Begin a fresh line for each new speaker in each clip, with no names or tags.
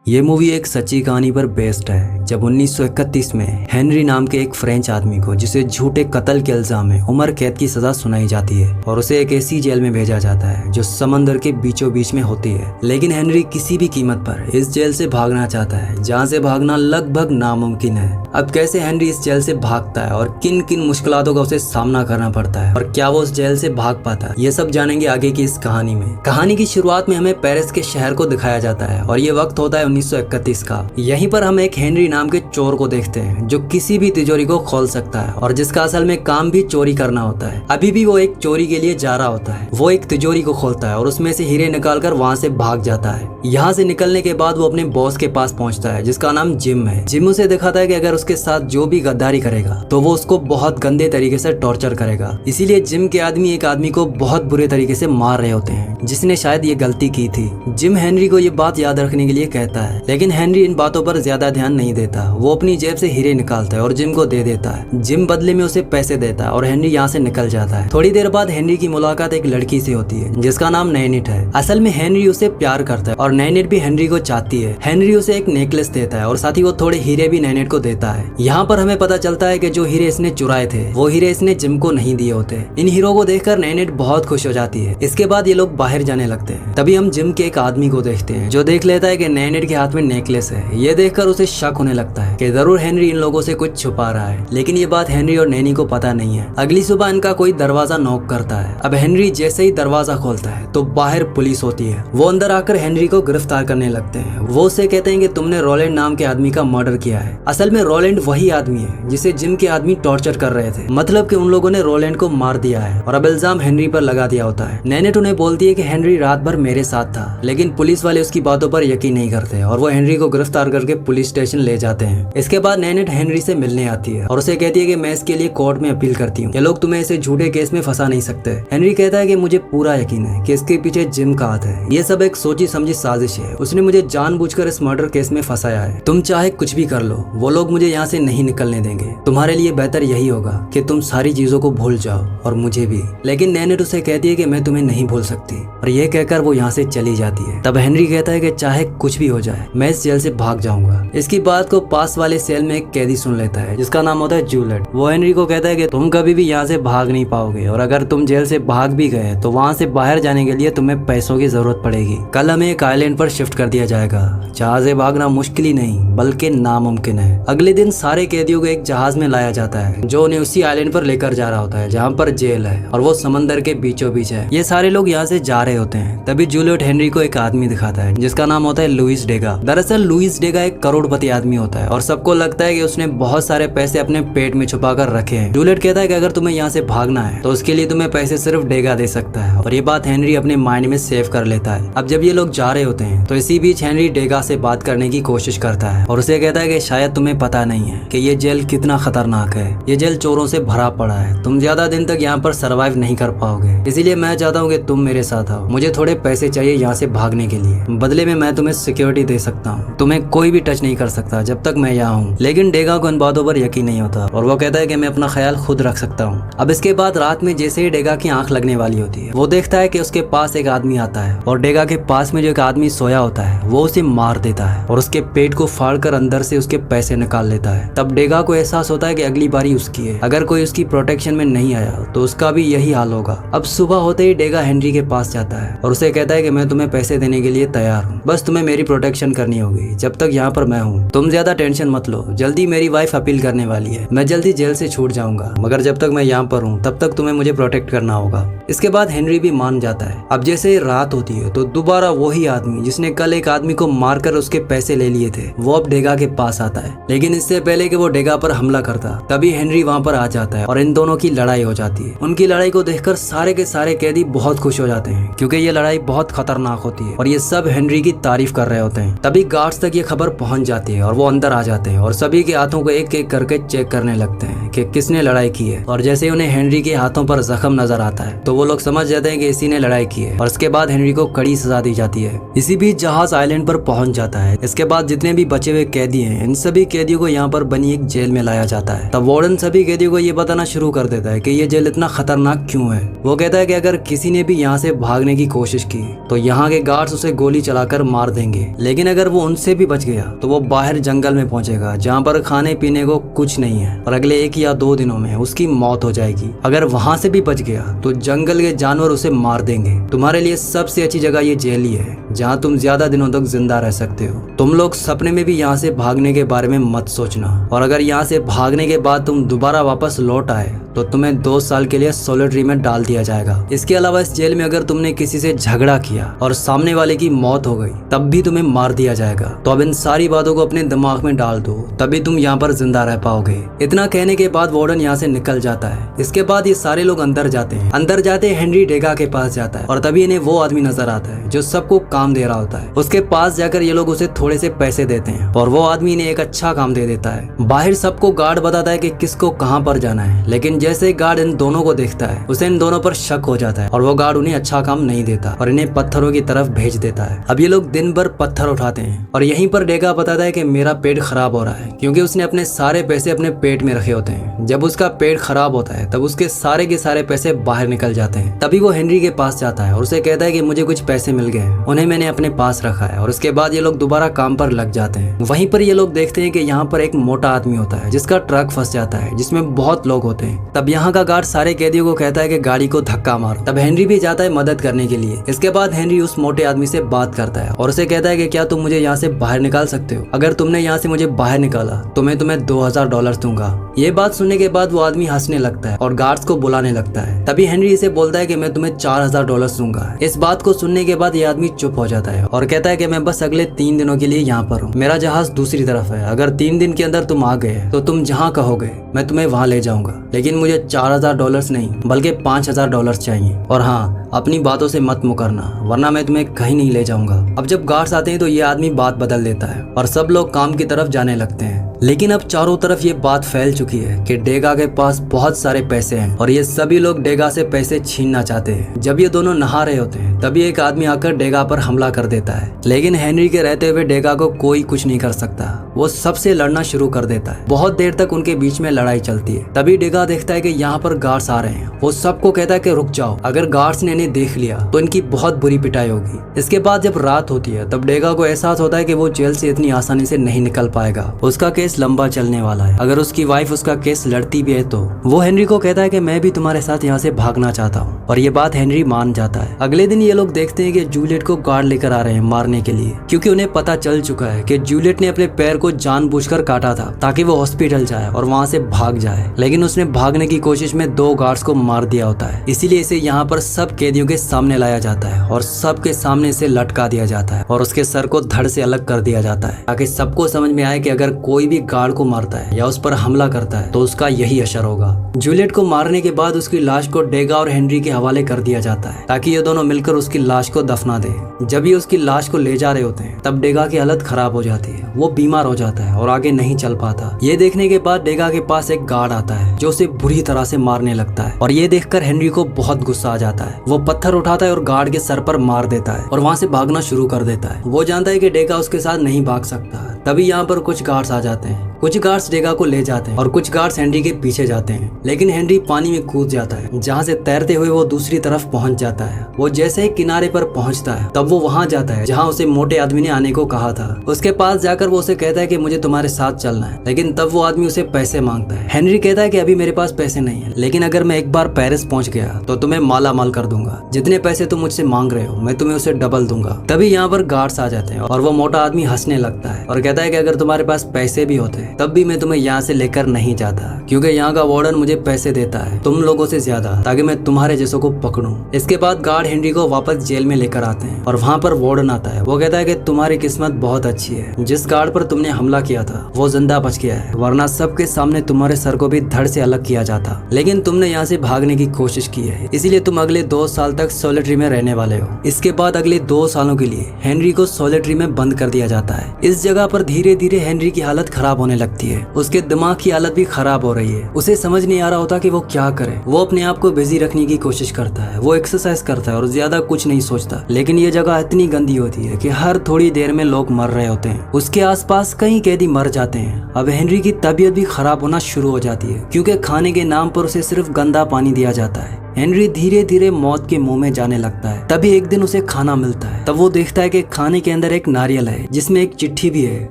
ये मूवी एक सच्ची कहानी पर बेस्ड है। जब 1931 में हेनरी नाम के एक फ्रेंच आदमी को, जिसे झूठे कत्ल के इल्जाम में उम्र कैद की सजा सुनाई जाती है और उसे एक ऐसी जेल में भेजा जाता है जो समंदर के बीचों बीच में होती है। लेकिन हेनरी किसी भी कीमत पर इस जेल से भागना चाहता है, जहाँ से भागना लगभग नामुमकिन है। अब कैसे हेनरी इस जेल से भागता है और किन किन मुश्किलातों का उसे सामना करना पड़ता है और क्या वो उस जेल से भाग पाता है, ये सब जानेंगे आगे की इस कहानी में। कहानी की शुरुआत में हमें पेरिस के शहर को दिखाया जाता है और ये वक्त होता है 1931 का। यहीं पर हम एक हेनरी नाम के चोर को देखते हैं जो किसी भी तिजोरी को खोल सकता है और जिसका असल में काम भी चोरी करना होता है। अभी भी वो एक चोरी के लिए जा रहा होता है। वो एक तिजोरी को खोलता है और उसमें से हीरे निकालकर वहाँ से भाग जाता है। यहाँ से निकलने के बाद वो अपने बॉस के पास पहुँचता है जिसका नाम जिम है। जिम उसे दिखाता है कि अगर उसके साथ जो भी गद्दारी करेगा तो वो उसको बहुत गंदे तरीके से टॉर्चर करेगा। इसीलिए जिम के आदमी एक आदमी को बहुत बुरे तरीके से मार रहे होते हैं जिसने शायद ये गलती की थी। जिम हेनरी को ये बात याद रखने के लिए कहता है, लेकिन हेनरी इन बातों पर ज्यादा ध्यान नहीं देता। वो अपनी जेब से हीरे निकालता है और जिम को दे देता है। जिम बदले में उसे पैसे देता है और हेनरी यहाँ से निकल जाता है। थोड़ी देर बाद हेनरी की मुलाकात एक लड़की से होती है जिसका नाम नैनिट है। असल में हेनरी उसे प्यार करता है और नैनिट भी हेनरी को चाहती है। हेनरी उसे एक नेकलेस देता है और साथ ही वो थोड़े हीरे भी नैनिट को देता है। यहाँ पर हमें पता चलता है कि जो हीरे इसने चुराए थे वो हीरे इसने जिम को नहीं दिए होते। इन हीरो को देखकर नैनिट बहुत खुश हो जाती है। इसके बाद ये लोग बाहर जाने लगते हैं। तभी हम जिम के एक आदमी को देखते हैं जो देख लेता है कि नैनिट के हाथ में नेकलेस है। ये देखकर उसे शक होने लगता है कि जरूर हेनरी इन लोगों से कुछ छुपा रहा है, लेकिन ये बात हेनरी और नैनी को पता नहीं है। अगली सुबह इनका कोई दरवाजा नॉक करता है। अब हेनरी जैसे ही दरवाजा खोलता है तो बाहर पुलिस होती है। वो अंदर आकर हेनरी को गिरफ्तार करने लगते हैं। वो उससे कहते हैं कि तुमने रोलैंड नाम के आदमी का मर्डर किया है। असल में रोलैंड वही आदमी है जिसे जिम के आदमी टॉर्चर कर रहे थे। मतलब कि उन लोगों ने रोलैंड को मार दिया है और अब इल्जाम हेनरी पर लगा दिया होता है। नैनिट उन्हें बोलती है कि हेनरी रात भर मेरे साथ था, लेकिन पुलिस वाले उसकी बातों पर यकीन नहीं करते और वो हेनरी को गिरफ्तार करके पुलिस स्टेशन ले जाते हैं। इसके बाद नैनिट हेनरी से मिलने आती है और उसे कहती है कि मैं इसके लिए कोर्ट में अपील करती हूँ। ये लोग तुम्हें ऐसे झूठे केस में फंसा नहीं सकते। हेनरी कहता है कि मुझे पूरा यकीन है कि इसके पीछे जिम का हाथ है। ये सब एक सोची समझी साजिश है। उसने मुझे जानबूझकर इस मर्डर केस में फंसाया है। तुम चाहे कुछ भी कर लो, वो लोग मुझे यहाँ से नहीं निकलने देंगे। तुम्हारे लिए बेहतर यही होगा कि तुम सारी चीजों को भूल जाओ और मुझे भी। लेकिन नैनिट उसे कहती है कि मैं तुम्हें नहीं भूल सकती और ये कहकर वो यहाँ से चली जाती है। तब हेनरी कहता है कि चाहे कुछ भी हो जाए मैं इस जेल से भाग जाऊंगा। इसकी बात को पास वाले सेल में एक कैदी सुन लेता है जिसका नाम होता है जूलियट। वो हेनरी को कहता है कि तुम कभी भी यहाँ से भाग नहीं पाओगे और अगर तुम जेल से भाग भी गए तो वहाँ से बाहर जाने के लिए तुम्हें पैसों की जरूरत पड़ेगी। कल हमें एक आइलैंड पर शिफ्ट कर दिया जाएगा जहाँ से भागना मुश्किल ही नहीं बल्कि नामुमकिन है। अगले दिन सारे कैदियों को एक जहाज में लाया जाता है जो उन्हें उसी आइलैंड पर लेकर जा रहा होता है जहाँ पर जेल है और वो समंदर के बीचों बीच है। ये सारे लोग यहाँ से जा रहे होते हैं। तभी जूलियट हेनरी को एक आदमी दिखाता है जिसका नाम होता है लुइस डेगा। दरअसल लुइस डेगा एक करोड़पति आदमी होता है और सबको लगता है कि उसने बहुत सारे पैसे अपने पेट में छुपा कर रखे हैं। जूलियट कहता है कि अगर तुम्हें यहाँ से भागना है तो उसके लिए तुम्हें पैसे सिर्फ डेगा दे सकता है और ये बात हेनरी अपने माइंड में सेव कर लेता है। अब जब ये लोग जा रहे होते हैं तो इसी बीच हेनरी डेगा से बात करने की कोशिश करता है और उसे कहता है कि शायद तुम्हें पता नहीं है कि ये जेल कितना खतरनाक है। ये जेल चोरों से भरा पड़ा है। तुम ज्यादा दिन तक यहाँ पर सरवाइव नहीं कर पाओगे, इसलिए मैं चाहता हूँ कि तुम मेरे साथ आओ। मुझे थोड़े पैसे चाहिए यहाँ से भागने के लिए। बदले में मैं तुम्हें सिक्योरिटी दे सकता हूँ। तुम्हें कोई भी टच नहीं कर सकता जब तक मैं यहाँ हूँ। लेकिन डेगा को इन बातों पर यकीन नहीं होता और वो कहता है कि मैं अपना ख्याल खुद रख सकता हूँ। अब इसके बाद रात में जैसे ही डेगा की आंख लगने वाली होती है वो देखता है कि उसके पास एक आदमी आता है और डेगा के पास में जो एक आदमी सोया होता है वो उसे मार देता है और उसके पेट को फाड़कर अंदर से उसके पैसे निकाल लेता है। तब डेगा को एहसास होता है कि अगली बारी उसकी है। अगर कोई उसकी प्रोटेक्शन में नहीं आया तो उसका भी यही हाल होगा। अब सुबह होते ही डेगा हेनरी के पास जाता है और उसे कहता है कि मैं तुम्हें पैसे देने के लिए तैयार हूँ, बस तुम्हें मेरी प्रोटेक्शन करनी होगी जब तक यहाँ पर मैं हूँ। तुम ज्यादा टेंशन मत लो, जल्दी मेरी वाइफ अपील करने वाली है। मैं जल्दी जेल से छूट जाऊंगा, मगर जब तक मैं यहाँ पर हूँ तब तक तुम्हें मुझे प्रोटेक्ट करना होगा। इसके बाद हेनरी भी मान जाता है। अब जैसे ही रात होती है तो दोबारा वही आदमी जिसने कल एक आदमी को मारकर उसके पैसे ले लिए थे वो अब डेगा के पास आता है। लेकिन इससे पहले कि वो डेगा पर हमला करता तभी हेनरी वहाँ पर आ जाता है और इन दोनों की लड़ाई हो जाती है। उनकी लड़ाई को देखकर सारे के सारे कैदी बहुत खुश हो जाते हैं क्योंकि ये लड़ाई बहुत खतरनाक होती है और ये सब हेनरी की तारीफ कर रहे होते हैं। तभी गार्ड्स तक ये खबर पहुंच जाती है और वो अंदर आ जाते हैं और सभी के हाथों को एक एक करके चेक करने लगते हैं कि किसने लड़ाई की है। और जैसे ही उन्हें हेनरी के हाथों पर जख्म नजर आता है तो वो लोग समझ जाते हैं कि इसी ने लड़ाई की है और इसके बाद हेनरी को कड़ी सजा दी जाती है। इसी बीच जहाज आइलैंड पर पहुंच जाता है। इसके बाद जितने भी बचे हुए कैदी हैं इन सभी कैदियों को यहाँ पर बनी एक जेल में लाया जाता है। तब वार्डन सभी कैदियों को ये बताना शुरू कर देता है कि ये जेल इतना खतरनाक क्यों है। वो कहता है कि अगर किसी ने भी यहाँ से भागने की कोशिश की तो यहाँ के गार्ड्स उसे गोली चलाकर मार देंगे, लेकिन अगर वो उनसे भी बच गया तो वो बाहर जंगल में पहुंचेगा जहाँ पर खाने पीने को कुछ नहीं है और अगले 1 या 2 दिनों में उसकी मौत हो जाएगी। अगर वहाँ से भी बच गया तो जंगल के जानवर उसे मार देंगे। तुम्हारे लिए सबसे अच्छी जगह ये जेल ही है जहाँ तुम ज्यादा दिनों तक जिंदा रह सकते हो। तुम लोग सपने में भी यहाँ से भागने के बारे में मत सोचना और अगर यहाँ से भागने के बाद तुम दोबारा वापस लौट आए तो तुम्हें 2 साल के लिए सॉलिटरी में डाल दिया जाएगा। इसके अलावा इस जेल में अगर तुमने किसी से झगड़ा किया और सामने वाले की मौत हो गई तब भी तुम्हें मार दिया जाएगा। तो अब इन सारी बातों को अपने दिमाग में डाल दो, तभी तुम यहाँ पर जिंदा रह पाओगे। इतना कहने के बाद वार्डन यहाँ से निकल जाता है। इसके बाद ये सारे लोग अंदर जाते हैं। अंदर जाते हेनरी डेगा के पास जाता है और तभी इन्हें वो आदमी नजर आता है जो सबको काम दे रहा होता है। उसके पास जाकर ये लोग उसे थोड़े से पैसे देते हैं और वो आदमी इन्हें एक अच्छा काम दे देता है। बाहर सबको गार्ड बताता है कि किसको कहाँ पर जाना है, लेकिन जैसे गार्ड इन दोनों को देखता है उसे इन दोनों पर शक हो जाता है और वो गार्ड उन्हें अच्छा काम नहीं देता और इन्हें पत्थरों की तरफ भेज देता है। अब ये लोग दिन भर पत्थर उठाते हैं और यहीं पर डेगा बताता है कि मेरा पेट खराब हो रहा है, क्योंकि उसने अपने सारे पैसे अपने पेट में रखे होते हैं। जब उसका पेट खराब होता है तब उसके सारे के सारे पैसे बाहर निकल जाते हैं। तभी वो हेनरी के पास जाता है और उसे कहता है कि मुझे कुछ पैसे मिल गए, उन्हें मैंने अपने पास रखा है। और उसके बाद ये लोग दोबारा काम पर लग जाते हैं। वहीं पर ये लोग देखते हैं कि यहाँ पर एक मोटा आदमी होता है जिसका ट्रक फंस जाता है जिसमें बहुत लोग होते हैं। तब यहाँ का गार्ड सारे कैदियों को कहता है कि गाड़ी को धक्का मारो। तब हेनरी भी जाता है मदद करने के लिए। इसके बाद हेनरी उस मोटे आदमी से बात करता है और उसे कहता है कि क्या तुम मुझे यहाँ से बाहर निकाल सकते हो? अगर तुमने यहाँ से मुझे बाहर निकाला तो मैं तुम्हें $2000 दूंगा। ये बात सुनने के बाद वो आदमी हंसने लगता है और गार्ड्स को बुलाने लगता है। तभी हेनरी इसे बोलता है कि मैं तुम्हें $4000 दूंगा। इस बात को सुनने के बाद ये आदमी चुप हो जाता है और कहता है कि मैं बस अगले 3 दिनों के लिए यहाँ पर हूँ। मेरा जहाज दूसरी तरफ है। अगर 3 दिन के अंदर तुम आ गए तो तुम जहाँ कहोगे मैं तुम्हें वहाँ ले जाऊंगा, लेकिन मुझे $4000 नहीं बल्कि $5000 चाहिए। और हाँ, अपनी बातों से मत मुकरना वरना मैं तुम्हें कहीं नहीं ले जाऊंगा। अब जब गार्ड्स आते हैं तो ये आदमी बात बदल देता है और सब लोग काम की तरफ जाने लगते हैं। लेकिन अब चारों तरफ ये बात फैल चुकी है कि डेगा के पास बहुत सारे पैसे हैं और ये सभी लोग डेगा से पैसे छीनना चाहते हैं। जब ये दोनों नहा रहे होते हैं तभी एक आदमी आकर डेगा पर हमला कर देता है, लेकिन हेनरी के रहते हुए डेगा को कोई कुछ नहीं कर सकता। वो सबसे लड़ना शुरू कर देता है। बहुत देर तक उनके बीच में लड़ाई चलती है। तभी डेगा देखता है कि यहाँ पर गार्ड्स आ रहे हैं। वो सबको कहता है कि रुक जाओ, अगर गार्ड्स ने इन्हें देख लिया तो इनकी बहुत बुरी पिटाई होगी। इसके बाद जब रात होती है तब डेगा को एहसास होता है कि वो जेल से इतनी आसानी से नहीं निकल पाएगा। उसका केस लंबा चलने वाला है। अगर उसकी वाइफ उसका केस लड़ती भी है तो वो हेनरी को कहता है कि मैं भी तुम्हारे साथ यहाँ से भागना चाहता हूँ और ये बात हेनरी मान जाता है। अगले दिन ये लोग देखते हैं कि जूलियट को गार्ड लेकर आ रहे हैं मारने के लिए, क्योंकि उन्हें पता चल चुका है कि जूलियट ने अपने पैर को जानबूझकर काटा था ताकि वो हॉस्पिटल जाए और वहाँ से भाग जाए, लेकिन उसने भागने की कोशिश में 2 गार्ड्स को मार दिया होता है। इसीलिए इसे यहाँ पर सब कैदियों के सामने लाया जाता है और सबके सामने इसे लटका दिया जाता है और उसके सर को धड़ से अलग कर दिया जाता है ताकि सबको समझ में आए कि अगर कोई भी गार्ड को मारता है या उस पर हमला करता है तो उसका यही असर होगा। जूलियट को मारने के बाद उसकी लाश को डेगा और हेनरी के हवाले कर दिया जाता है ताकि ये दोनों मिलकर उसकी लाश को दफना दें। जब ये उसकी लाश को ले जा रहे होते हैं तब डेगा की हालत खराब हो जाती है। वो बीमार हो जाता है और आगे नहीं चल पाता। ये देखने के बाद डेगा के पास एक गार्ड आता है जो उसे बुरी तरह से मारने लगता है और ये देखकर हेनरी को बहुत गुस्सा आ जाता है। वो पत्थर उठाता है और गार्ड के सर पर मार देता है और वहाँ से भागना शुरू कर देता है। वो जानता है कि डेगा उसके साथ नहीं भाग सकता। तभी यहाँ पर कुछ गार्ड्स आ जाते हैं। कुछ गार्ड्स डेगा को ले जाते हैं और कुछ गार्ड्स हेनरी के पीछे जाते हैं, लेकिन हेनरी पानी में कूद जाता है जहाँ से तैरते हुए वो दूसरी तरफ पहुंच जाता है। वो जैसे ही किनारे पर पहुंचता है तब वो वहाँ जाता है जहाँ उसे मोटे आदमी ने आने को कहा था। उसके पास जाकर वो उसे कहता है कि मुझे तुम्हारे साथ चलना है, लेकिन तब वो आदमी उसे पैसे मांगता है। हेनरी कहता है कि अभी मेरे पास पैसे नहीं है, लेकिन अगर मैं एक बार पेरिस पहुंच गया तो तुम्हें माला माल कर दूंगा। जितने पैसे तुम मुझसे मांग रहे हो मैं तुम्हें उसे डबल दूंगा। तभी यहाँ पर गार्ड्स आ जाते हैं और वो मोटा आदमी हंसने लगता है और कहता है कि अगर तुम्हारे पास पैसे भी होते तब भी मैं तुम्हें यहाँ से लेकर नहीं जाता, क्योंकि यहाँ का वार्डन मुझे पैसे देता है तुम लोगों से ज्यादा, ताकि मैं तुम्हारे जैसों को पकड़ूं। इसके बाद गार्ड हेनरी को वापस जेल में लेकर आते हैं और वहाँ पर वार्डन आता है। वो कहता है कि तुम्हारी किस्मत बहुत अच्छी है, जिस गार्ड पर तुमने हमला किया था वो जिंदा बच गया है, वरना सबके सामने तुम्हारे सर को भी धड़ से अलग किया जाता। लेकिन तुमने यहाँ से भागने की कोशिश की है, इसीलिए तुम अगले 2 साल तक सॉलिटरी में रहने वाले हो। इसके बाद अगले 2 सालों के लिए हेनरी को सॉलिटरी में बंद कर दिया जाता है। इस जगह पर धीरे धीरे हेनरी की हालत खराब होने लगती है। उसके दिमाग की हालत भी खराब हो रही है। उसे समझ नहीं आ रहा होता कि वो क्या करे। वो अपने आप को बिजी रखने की कोशिश करता है, वो एक्सरसाइज करता है और ज्यादा कुछ नहीं सोचता। लेकिन ये जगह इतनी गंदी होती है कि हर थोड़ी देर में लोग मर रहे होते हैं। उसके आसपास कई कैदी मर जाते हैं। अब हेनरी की तबीयत भी खराब होना शुरू हो जाती है क्योंकि खाने के नाम पर उसे सिर्फ गंदा पानी दिया जाता है। हेनरी धीरे धीरे मौत के मुंह में जाने लगता है। तभी एक दिन उसे खाना मिलता है। तब वो देखता है कि खाने के अंदर एक नारियल है जिसमें एक चिट्ठी भी है।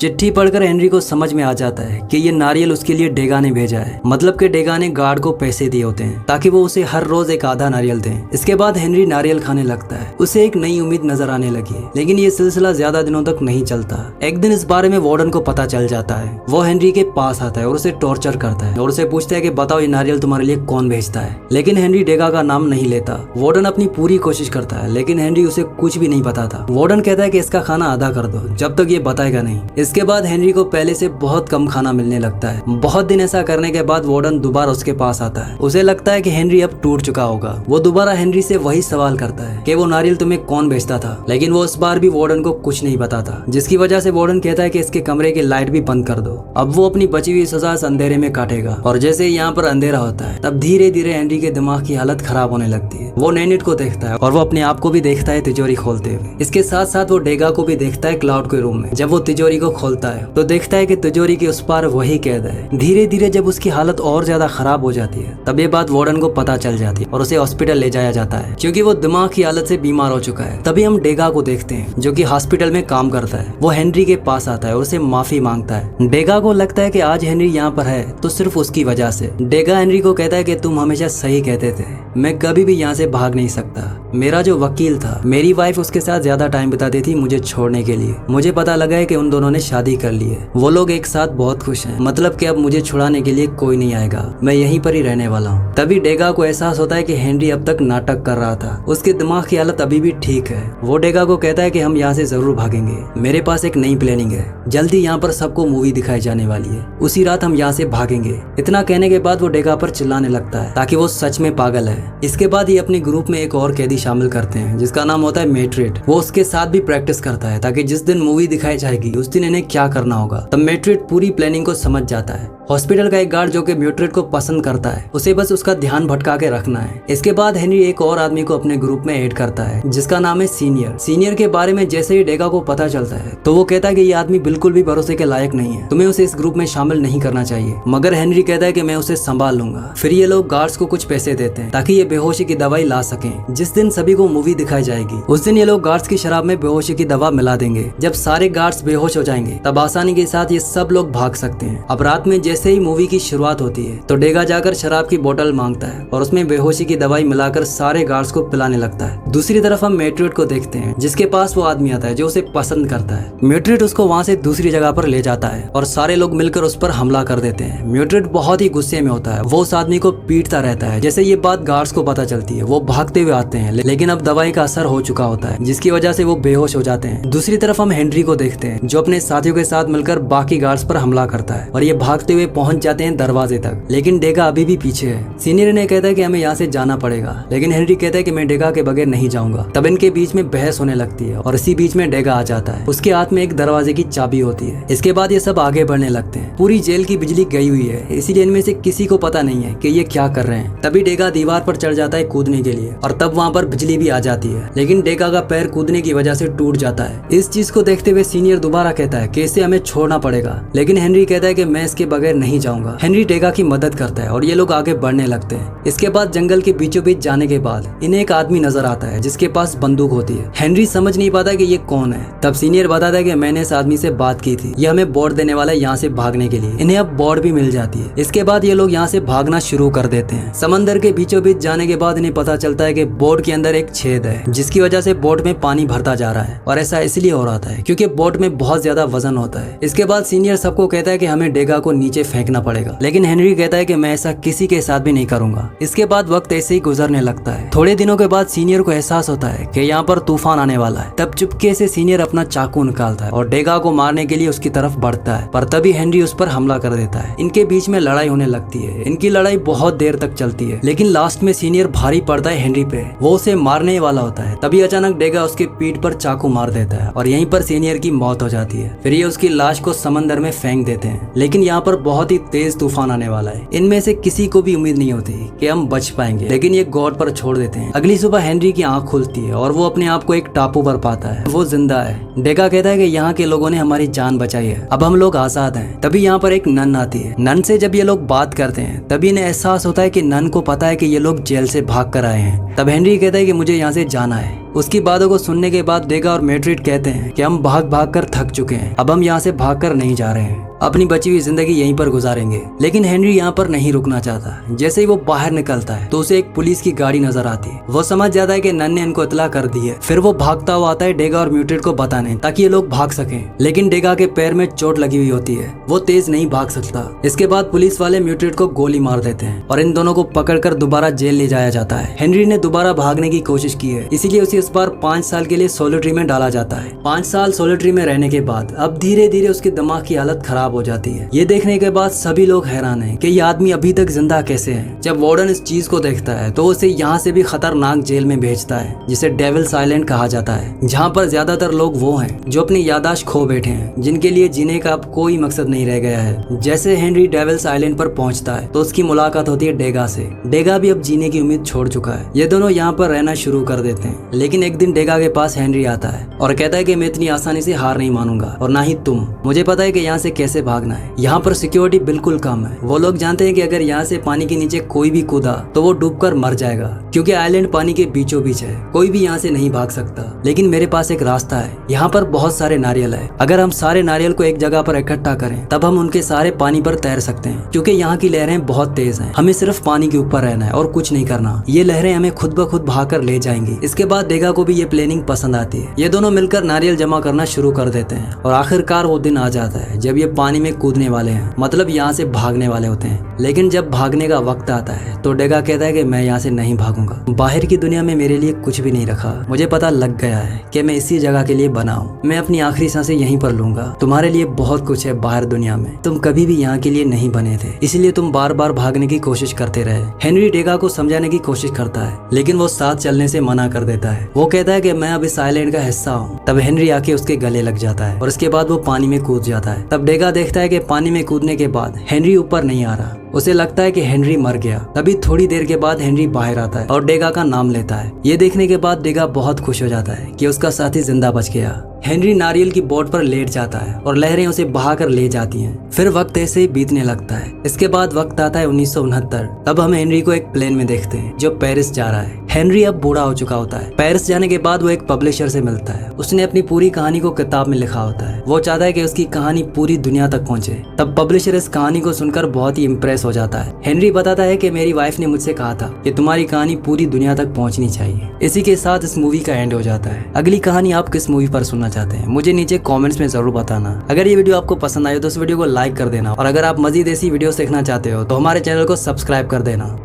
चिट्ठी पढ़कर हेनरी को समझ में आ जाता है कि ये नारियल उसके लिए डेगा ने भेजा है। मतलब कि डेगा ने गार्ड को पैसे दिए होते हैं ताकि वो उसे हर रोज एक आधा नारियल दें। इसके बाद हेनरी नारियल खाने लगता है। उसे एक नई उम्मीद नजर आने लगी है। लेकिन ये सिलसिला ज्यादा दिनों तक नहीं चलता। एक दिन इस बारे में वार्डन को पता चल जाता है। वो हेनरी के पास आता है और उसे टॉर्चर करता है और उसे पूछता है कि बताओ ये नारियल तुम्हारे लिए कौन भेजता है। लेकिन हेनरी डेगा का नाम नहीं लेता। वार्डन अपनी पूरी कोशिश करता है लेकिन हेनरी उसे कुछ भी नहीं बताता। वार्डन कहता है कि इसका खाना आधा कर दो जब तक ये बताएगा नहीं। इसके बाद हेनरी को पहले से बहुत कम खाना मिलने लगता है। बहुत दिन ऐसा करने के बाद वार्डन दोबारा उसके पास आता है। उसे लगता है कि हेनरी अब टूट चुका होगा। वो दोबारा हेनरी से वही सवाल करता है कि वो नारियल तुम्हें कौन भेजता था। लेकिन वो इस बार भी वार्डन को कुछ नहीं बताता, जिसकी वजह से वार्डन कहता है कि इसके कमरे की लाइट भी बंद कर दो। अब वो अपनी बची हुई सजा इस अंधेरे में काटेगा। और जैसे ही यहाँ पर अंधेरा होता है तब धीरे धीरे हेनरी के दिमाग की हालत खराब होने लगती है। वो नैनिट को देखता है और वो अपने आप को भी देखता है तिजोरी खोलते हुए। इसके साथ साथ वो डेगा को भी देखता है क्लाउड के रूम में। जब वो तिजोरी को खोलता है तो देखता है कि तिजोरी के उस पार वही कैद है। धीरे धीरे जब उसकी हालत और ज्यादा खराब हो जाती है तब ये बात वार्डन को पता चल जाती है और उसे हॉस्पिटल ले जाया जाता है क्योंकि वो दिमाग की हालत से बीमार हो चुका है। तभी हम डेगा को देखते हैं जो कि हॉस्पिटल में काम करता है। वो हेनरी के पास आता है और उसे माफी मांगता है। डेगा को लगता है कि आज हेनरी यहाँ पर है तो सिर्फ उसकी वजह से। डेगा हेनरी को कहता है कि तुम हमेशा सही कहते थे, मैं कभी भी यहाँ से भाग नहीं सकता। मेरा जो वकील था, मेरी वाइफ उसके साथ ज्यादा टाइम बिताती थी मुझे छोड़ने के लिए। मुझे पता लगा है कि उन दोनों ने शादी कर ली है। वो लोग एक साथ बहुत खुश हैं। मतलब कि अब मुझे छुड़ाने के लिए कोई नहीं आएगा, मैं यहीं पर ही रहने वाला हूँ। तभी डेगा को एहसास होता है कि हेनरी अब तक नाटक कर रहा था। उसके दिमाग की हालत अभी भी ठीक है। वो डेगा को कहता है कि हम यहाँ से जरूर भागेंगे, मेरे पास एक नई प्लानिंग है। जल्दी यहाँ पर सबको मूवी दिखाई जाने वाली है, उसी रात हम यहाँ से भागेंगे। इतना कहने के बाद वो डेगा पर चिल्लाने लगता है ताकि वो सच में पागल है। इसके बाद ये अपने ग्रुप में एक और कैदी शामिल करते हैं जिसका नाम होता है मेट्रिड। वो उसके साथ भी प्रैक्टिस करता है ताकि जिस दिन मूवी दिखाई जाएगी उस दिन इन्हें क्या करना होगा। तब मेट्रिड पूरी प्लानिंग को समझ जाता है। हॉस्पिटल का एक गार्ड जो कि मेट्रिड को पसंद करता है, उसे बस उसका ध्यान भटका के रखना है। इसके बाद हेनरी एक और आदमी को अपने ग्रुप में ऐड करता है जिसका नाम है सीनियर। सीनियर के बारे में जैसे ही डेगा को पता चलता है तो वो कहता है कि ये आदमी बिल्कुल भी भरोसे के लायक नहीं है, तुम्हें उसे इस ग्रुप में शामिल नहीं करना चाहिए। मगर हेनरी कहता है कि मैं उसे संभाल लूंगा। फिर ये लोग गार्ड्स को कुछ पैसे देते हैं ताकि ये बेहोशी की दवाई ला सकें। जिस दिन सभी को मूवी दिखाई जाएगी उस दिन ये लोग गार्ड्स की शराब में बेहोशी की दवा मिला देंगे। जब सारे गार्ड्स बेहोश हो जाएंगे तब आसानी के साथ ये सब लोग भाग सकते हैं। अब रात में जैसे ही मूवी की शुरुआत होती है तो डेगा जाकर शराब की बोतल मांगता है और उसमें बेहोशी की दवाई मिलाकर सारे गार्ड्स को पिलाने लगता है। दूसरी तरफ हम मेट्रिड को देखते हैं जिसके पास वो आदमी आता है जो उसे पसंद करता है। मेट्रिड उसको वहाँ से दूसरी जगह पर ले जाता है और सारे लोग मिलकर उस पर हमला कर देते हैं। मेट्रिड बहुत ही गुस्से में होता है। वो उस आदमी को पीटता रहता है। जैसे ये बात गार्ड्स को पता चलती है वो भागते हुए आते हैं, लेकिन अब दवाई का असर हो चुका होता है जिसकी वजह से वो बेहोश हो जाते हैं। दूसरी तरफ हम हेनरी को देखते हैं जो अपने साथियों के साथ मिलकर बाकी गार्ड्स पर हमला करता है और ये भागते हुए पहुंच जाते हैं दरवाजे तक। लेकिन डेगा अभी भी पीछे है। सीनियर ने कहता है कि हमें यहाँ से जाना पड़ेगा, लेकिन हेनरी कहता है कि मैं डेगा के बगैर नहीं जाऊंगा। तब इनके बीच में बहस होने लगती है और इसी बीच में डेगा आ जाता है। उसके हाथ में एक दरवाजे की चाबी होती है। इसके बाद ये सब आगे बढ़ने लगते हैं। पूरी जेल की बिजली गई हुई है, इसीलिए इनमें से किसी को पता नहीं है कि ये क्या कर रहे हैं। तभी डेगा दीवार पर चढ़ जाता है कूदने के लिए और तब वहाँ पर बिजली भी आ जाती है, लेकिन डेगा का पैर कूदने की वजह से टूट जाता है। इस चीज को देखते हुए सीनियर दोबारा कहता है कि इसे हमें छोड़ना पड़ेगा, लेकिन हेनरी कहता है कि मैं इसके बगैर नहीं जाऊंगा। हेनरी डेगा की मदद करता है और ये लोग आगे बढ़ने लगते हैं। इसके बाद जंगल के बीचों बीच जाने के बाद इन्हें एक आदमी नजर आता है जिसके पास बंदूक होती है। हेनरी समझ नहीं पाता कि ये कौन है। तब सीनियर बताता है कि मैंने इस आदमी से बात की थी, ये हमें बोर्ड देने वाला है यहाँ से भागने के लिए। इन्हें अब बोर्ड भी मिल जाती है। इसके बाद ये लोग यहाँ से भागना शुरू कर देते हैं। समंदर के बीचों बीच जाने के बाद इन्हें पता चलता है कि बोट के अंदर एक छेद है जिसकी वजह से बोट में पानी भरता जा रहा है और ऐसा इसलिए हो रहा था क्योंकि बोट में बहुत ज्यादा वजन होता है। इसके बाद सीनियर सबको कहता है कि हमें डेगा को नीचे नीचे फेंकना पड़ेगा। लेकिन हेनरी कहता है कि मैं ऐसा किसी के साथ भी नहीं करूंगा। इसके बाद वक्त ऐसे ही गुजरने लगता है। थोड़े दिनों के बाद सीनियर को एहसास होता है कि यहाँ पर तूफान आने वाला है। तब चुपके से सीनियर अपना चाकू निकालता है और डेगा को मारने के लिए उसकी तरफ बढ़ता है, पर तभी हेनरी उस पर हमला कर देता है। इनके बीच में लड़ाई होने लगती है। इनकी लड़ाई बहुत देर तक चलती है, लेकिन लास्ट में सीनियर भारी पड़ता है हेनरी पे। वो उसे मारने वाला होता है, तभी अचानक डेगा उसके पीठ पर चाकू मार देता है और यहीं पर सीनियर की मौत हो जाती है। फिर ये उसकी लाश को समंदर में फेंक देते हैं। लेकिन यहाँ पर बहुत ही तेज तूफान आने वाला है। इनमें से किसी को भी उम्मीद नहीं होती कि हम बच पाएंगे, लेकिन ये गॉड पर छोड़ देते हैं। अगली सुबह हेनरी की आंख खुलती है और वो अपने आप को एक टापू पर पाता है। वो जिंदा है। डेगा कहता है कि यहाँ के लोगों ने हमारी जान बचाई है, अब हम लोग आजाद हैं। तभी यहाँ पर एक नन आती है। नन से जब ये लोग बात करते हैं तभी इन्हें एहसास होता है कि नन को पता है कि ये लोग जेल से भाग कर आए हैं। तब हेनरी कहता है कि मुझे यहाँ से जाना है। उसकी बातों को सुनने के बाद डेगा और मैट्रिड कहते हैं कि हम भाग भाग कर थक चुके हैं, अब हम यहाँ से भाग कर नहीं जा रहे हैं, अपनी बची हुई जिंदगी यहीं पर गुजारेंगे। लेकिन हेनरी यहाँ पर नहीं रुकना चाहता। जैसे ही वो बाहर निकलता है तो उसे एक पुलिस की गाड़ी नजर आती है। वो समझ जाता है कि नन ने इनको इतला कर दी है। फिर वो भागता हुआ आता है डेगा और म्यूटेड को बताने, ताकि ये लोग भाग सकें। लेकिन डेगा के पैर में चोट लगी हुई होती है, वो तेज नहीं भाग सकता। इसके बाद पुलिस वाले म्यूटेड को गोली मार देते हैं और इन दोनों को पकड़कर दोबारा जेल ले जाया जाता है। हेनरी ने दोबारा भागने की कोशिश की है, इसीलिए उसे इस बार 5 साल के लिए सोलिटरी में डाला जाता है। 5 साल सोलिटरी में रहने के बाद अब धीरे धीरे उसके दिमाग की हालत खराब हो जाती है। ये देखने के बाद सभी लोग हैरान हैं कि ये आदमी अभी तक जिंदा कैसे है। जब वार्डन इस चीज को देखता है तो उसे यहाँ से भी खतरनाक जेल में भेजता है, जिसे डेविल्स आइलैंड कहा जाता है, जहाँ पर ज्यादातर लोग वो हैं जो अपनी याददाश्त खो बैठे हैं, जिनके लिए जीने का अब कोई मकसद नहीं रह गया है। जैसे हेनरी डेविल्स आइलैंड पर पहुंचता है तो उसकी मुलाकात होती है डेगा से। डेगा भी अब जीने की उम्मीद छोड़ चुका है। ये दोनों यहाँ पर रहना शुरू कर देते हैं। लेकिन एक दिन डेगा के पास हेनरी आता है और कहता है कि मैं इतनी आसानी से हार नहीं मानूंगा और ना ही तुम। मुझे पता है कि यहाँ से कैसे भागना है। यहाँ पर सिक्योरिटी बिल्कुल कम है। वो लोग जानते हैं कि अगर यहाँ से पानी के नीचे कोई भी कूदा तो वो डूबकर मर जाएगा, क्योंकि आइलैंड पानी के बीचों बीच है, कोई भी यहाँ से नहीं भाग सकता। लेकिन मेरे पास एक रास्ता है। यहाँ पर बहुत सारे नारियल है। अगर हम सारे नारियल को एक जगह पर इकट्ठा करें तब हम उनके सारे पानी पर तैर सकते हैं, क्योंकि यहाँ की लहरें बहुत तेज हैं। हमें सिर्फ पानी के ऊपर रहना है और कुछ नहीं करना। ये लहरें हमें खुद ब खुद भाग कर ले जाएंगी। इसके बाद डेगा को भी ये प्लानिंग पसंद आती है। ये दोनों मिलकर नारियल जमा करना शुरू कर देते हैं और आखिरकार वो दिन आ जाता है जब ये पानी में कूदने वाले हैं, मतलब यहाँ से भागने वाले होते हैं। लेकिन जब भागने का वक्त आता है तो डेगा कहता है कि मैं यहाँ से नहीं भागूंगा। बाहर की दुनिया में मेरे लिए कुछ भी नहीं रखा। मुझे पता लग गया है कि मैं इसी जगह के लिए बना हूँ। मैं अपनी आखिरी सांसें यहीं पर लूंगा। तुम्हारे लिए बहुत कुछ है बाहर दुनिया में, तुम कभी भी यहाँ के लिए नहीं बने थे, इसलिए तुम बार बार भागने की कोशिश करते रहे। हेनरी डेगा को समझाने की कोशिश करता है, लेकिन वो साथ चलने से मना कर देता है। वो कहता है कि मैं अब इस आइलैंड का हिस्सा हूँ। तब हेनरी आके उसके गले लग जाता है और उसके बाद वो पानी में कूद जाता है। तब डेगा देखता है कि पानी में कूदने के बाद हेनरी ऊपर नहीं आ रहा। उसे लगता है कि हेनरी मर गया। तभी थोड़ी देर के बाद हेनरी बाहर आता है और डेगा का नाम लेता है। ये देखने के बाद डेगा बहुत खुश हो जाता है कि उसका साथी जिंदा बच गया। हेनरी नारियल की बोट पर लेट जाता है और लहरें उसे बहाकर ले जाती हैं। फिर वक्त ऐसे ही बीतने लगता है। इसके बाद वक्त आता है 1969। तब हम हेनरी को एक प्लेन में देखते हैं जो पेरिस जा रहा है। हेनरी अब बूढ़ा हो चुका होता है। पेरिस जाने के बाद वो एक पब्लिशर से मिलता है। उसने अपनी पूरी कहानी को किताब में लिखा होता है। वो चाहता है कि उसकी कहानी पूरी दुनिया तक पहुंचे। तब पब्लिशर इस कहानी को सुनकर बहुत ही इम्प्रेस हो जाता है। हेनरी बताता है कि मेरी वाइफ ने मुझसे कहा था कि तुम्हारी कहानी पूरी दुनिया तक पहुंचनी चाहिए। इसी के साथ इस मूवी का एंड हो जाता है। अगली कहानी आप किस मूवी पर सुनना चाहते हैं मुझे नीचे कमेंट्स में जरूर बताना। अगर ये वीडियो आपको पसंद आई तो इस वीडियो को लाइक कर देना और अगर आप मजीद ऐसी वीडियो देखना चाहते हो तो हमारे चैनल को सब्सक्राइब कर देना।